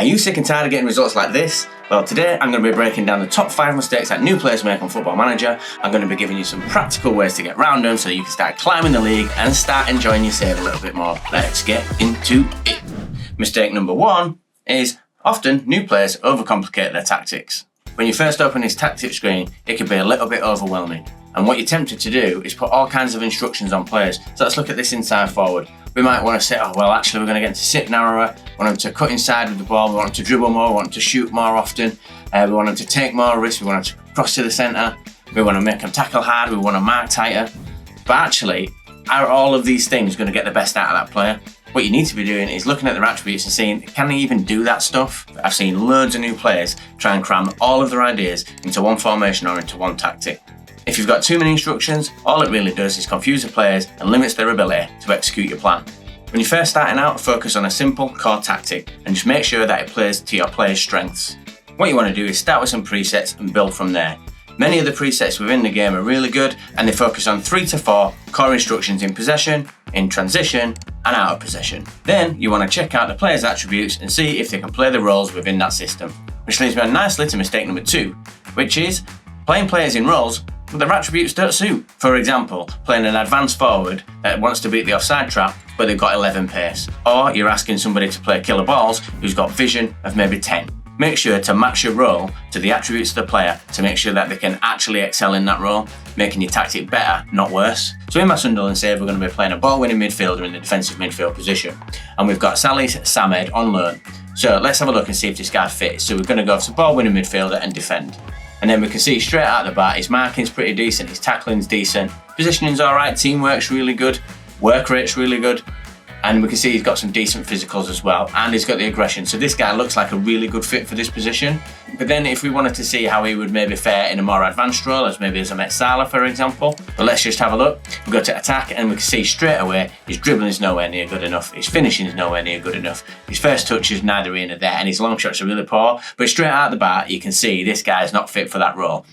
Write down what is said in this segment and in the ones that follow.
Are you sick and tired of getting results like this? Well, today I'm going to be breaking down the top 5 mistakes that new players make on Football Manager. I'm going to be giving you some practical ways to get around them so you can start climbing the league and start enjoying your save a little bit more. Let's get into it. Mistake number 1 is often new players overcomplicate their tactics. When you first open this tactics screen, it can be a little bit overwhelming. And what you're tempted to do is put all kinds of instructions on players. So let's look at this inside forward. We might want to say, we're going to get them to sit narrower, we want them to cut inside with the ball, we want them to dribble more, we want them to shoot more often, we want them to take more risks, we want them to cross to the centre, we want to make them tackle hard, we want to mark tighter. But actually, are all of these things going to get the best out of that player? What you need to be doing is looking at their attributes and seeing, can they even do that stuff? I've seen loads of new players try and cram all of their ideas into one formation or into one tactic. If you've got too many instructions, all it really does is confuse the players and limits their ability to execute your plan. When you're first starting out, focus on a simple core tactic and just make sure that it plays to your players' strengths. What you want to do is start with some presets and build from there. Many of the presets within the game are really good and they focus on 3 to 4 core instructions in possession, in transition and out of possession. Then you want to check out the players' attributes and see if they can play the roles within that system. Which leads me on nicely to mistake number 2, which is playing players in roles but their attributes don't suit. For example, playing an advanced forward that wants to beat the offside trap but they've got 11 pace. Or you're asking somebody to play killer balls who's got vision of maybe 10. Make sure to match your role to the attributes of the player to make sure that they can actually excel in that role, making your tactic better, not worse. So in my Sunderland save, we're going to be playing a ball-winning midfielder in the defensive midfield position. And we've got Salih Samed on loan. So let's have a look and see if this guy fits. So we're going to go for ball-winning midfielder and defend. And then we can see straight out the bat, his marking's pretty decent, his tackling's decent, positioning's alright, teamwork's really good, work rate's really good, and we can see he's got some decent physicals as well, and he's got the aggression. So this guy looks like a really good fit for this position. But then if we wanted to see how he would maybe fare in a more advanced role, as maybe as a Met Salah, for example, but let's just have a look. We go to attack and we can see straight away his dribbling is nowhere near good enough, his finishing is nowhere near good enough, his first touch is neither here nor there, and his long shots are really poor. But straight out the bat, you can see this guy is not fit for that role.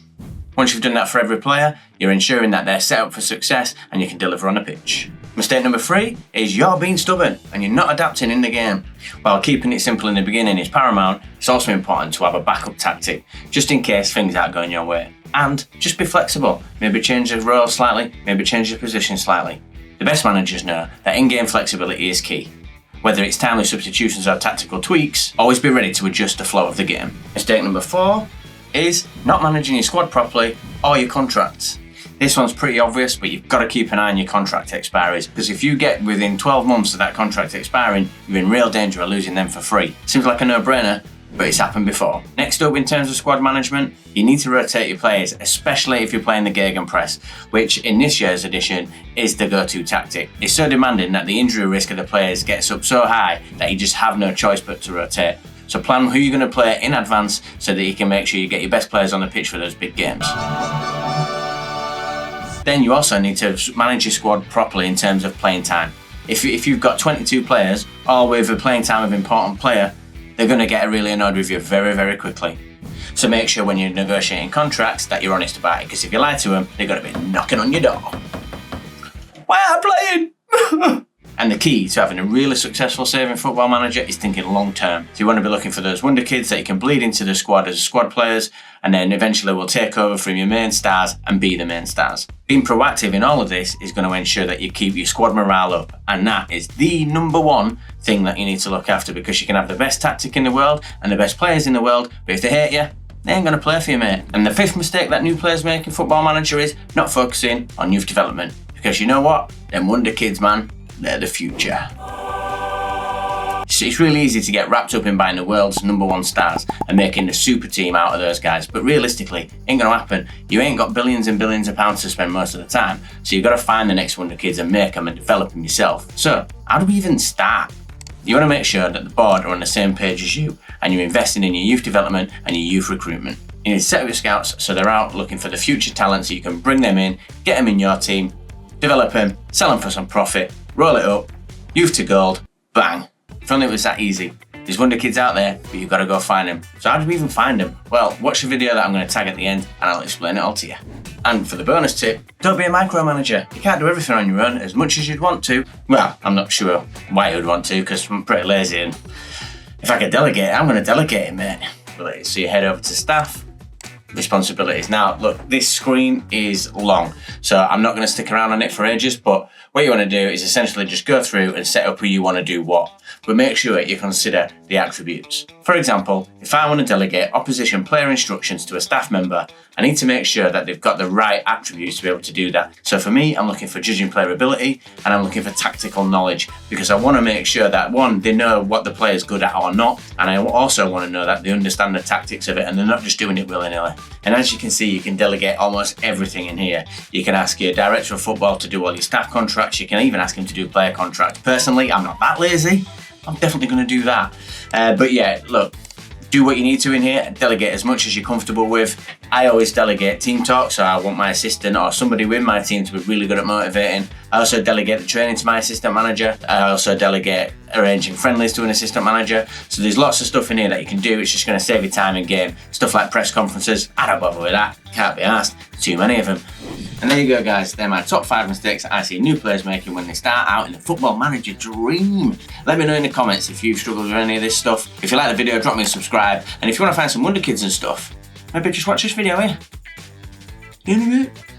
Once you've done that for every player, you're ensuring that they're set up for success and you can deliver on a pitch. Mistake number 3 is you're being stubborn and you're not adapting in the game. While keeping it simple in the beginning is paramount, it's also important to have a backup tactic, just in case things aren't going your way. And just be flexible. Maybe change the role slightly, maybe change the position slightly. The best managers know that in-game flexibility is key. Whether it's timely substitutions or tactical tweaks, always be ready to adjust the flow of the game. Mistake number 4 is not managing your squad properly or your contracts. This one's pretty obvious, but you've got to keep an eye on your contract expiries, because if you get within 12 months of that contract expiring, you're in real danger of losing them for free. Seems like a no-brainer, but it's happened before. Next up, in terms of squad management, you need to rotate your players, especially if you're playing the Gegenpress, which in this year's edition is the go-to tactic. It's so demanding that the injury risk of the players gets up so high that you just have no choice but to rotate. So plan who you're going to play in advance so that you can make sure you get your best players on the pitch for those big games. Then you also need to manage your squad properly in terms of playing time. If you've got 22 players, all with a playing time of important player, they're going to get really annoyed with you very, very quickly. So make sure when you're negotiating contracts that you're honest about it, because if you lie to them, they're going to be knocking on your door. Why am I playing? And the key to having a really successful save in Football Manager is thinking long term. So you want to be looking for those wonder kids that you can bleed into the squad as squad players, and then eventually will take over from your main stars and be the main stars. Being proactive in all of this is going to ensure that you keep your squad morale up, and that is the number 1 thing that you need to look after, because you can have the best tactic in the world and the best players in the world, but if they hate you, they ain't going to play for you, mate. And the 5th mistake that new players make in Football Manager is not focusing on youth development, because you know what? Them wonder kids, man, they're the future. It's really easy to get wrapped up in buying the world's number 1 stars and making the super team out of those guys, but realistically, ain't gonna happen. You ain't got billions and billions of pounds to spend most of the time, so you've got to find the next wonder kids and make them and develop them yourself. So, how do we even start? You want to make sure that the board are on the same page as you, and you're investing in your youth development and your youth recruitment. You need to set up your scouts so they're out looking for the future talent, so you can bring them in, get them in your team, develop them, sell them for some profit, roll it up, youth to gold, bang. If only it was that easy. There's wonder kids out there, but you've got to go find them. So how do we even find them? Well, watch the video that I'm going to tag at the end and I'll explain it all to you. And for the bonus tip, don't be a micromanager. You can't do everything on your own as much as you'd want to. Well, I'm not sure why you'd want to, because I'm pretty lazy and If I could delegate, I'm going to delegate it, mate. So you head over to staff, responsibilities. Now, look, this screen is long, so I'm not going to stick around on it for ages, but what you want to do is essentially just go through and set up who you want to do what, but make sure you consider the attributes. For example, if I want to delegate opposition player instructions to a staff member, I need to make sure that they've got the right attributes to be able to do that. So for me, I'm looking for judging player ability, and I'm looking for tactical knowledge, because I want to make sure that, one, they know what the player's good at or not, and I also want to know that they understand the tactics of it and they're not just doing it willy-nilly. And as you can see, you can delegate almost everything in here. You can ask your director of football to do all your staff contracts. You can even ask him to do player contracts. Personally, I'm not that lazy. I'm definitely going to do that. But yeah, look, do what you need to in here. Delegate as much as you're comfortable with. I always delegate team talk, so I want my assistant or somebody with my team to be really good at motivating. I also delegate the training to my assistant manager. I also delegate arranging friendlies to an assistant manager. So there's lots of stuff in here that you can do. It's just going to save you time in game. Stuff like press conferences, I don't bother with that. Can't be asked. Too many of them. And there you go, guys. They're my top 5 mistakes I see new players making when they start out in the Football Manager dream. Let me know in the comments if you've struggled with any of this stuff. If you like the video, drop me a subscribe. And if you want to find some Wonder Kids and stuff, maybe just watch this video here. In a bit.